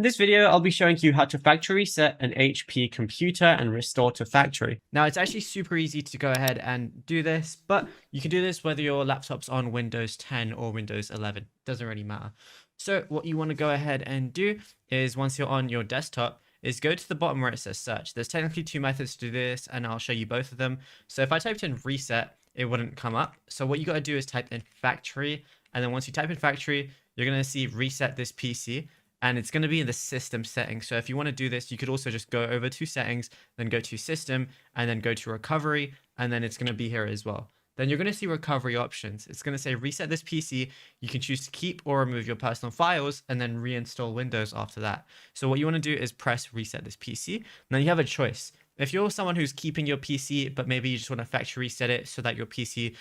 In this video, I'll be showing you how to factory reset an HP computer and restore to factory. Now, it's actually super easy to go ahead and do this, but you can do this whether your laptop's on Windows 10 or Windows 11. Doesn't really matter. So what you want to go ahead and do is once you're on your desktop, is go to the bottom where it says search. There's technically two methods to do this, and I'll show you both of them. So if I typed in reset, it wouldn't come up. So what you got to do is type in factory, and then once you type in factory, you're going to see reset this PC. And it's going to be in the system settings. So if you want to do this, you could also just go over to settings, then go to system, and then go to recovery, and then it's going to be here as well. Then you're going to see recovery options. It's going to say reset this PC. You can choose to keep or remove your personal files and then reinstall Windows after that. So what you want to do is press reset this PC. Now you have a choice. If you're someone who's keeping your PC, but maybe you just want to factory reset it so that your PC,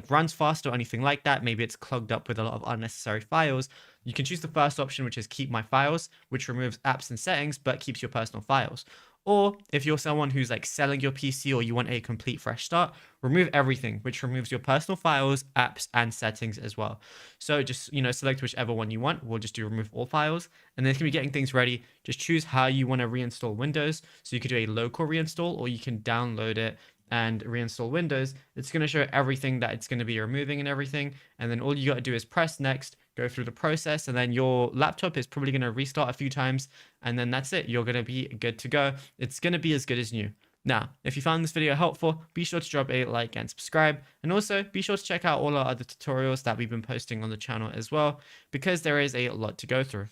runs fast or anything like that, maybe it's clogged up with a lot of unnecessary files, you can choose the first option, which is keep my files, which removes apps and settings, but keeps your personal files. Or if you're someone who's like selling your PC or you want a complete fresh start, remove everything, which removes your personal files, apps, and settings as well. So just, select whichever one you want. We'll just do remove all files. And then it's going to be getting things ready. Just choose how you want to reinstall Windows. So you could do a local reinstall or you can download it and reinstall Windows. It's going to show everything that it's going to be removing and everything. And then all you got to do is press next, go through the process, and then your laptop is probably going to restart a few times. And then that's it. You're going to be good to go. It's going to be as good as new. Now, if you found this video helpful, be sure to drop a like and subscribe. And also be sure to check out all our other tutorials that we've been posting on the channel as well, because there is a lot to go through.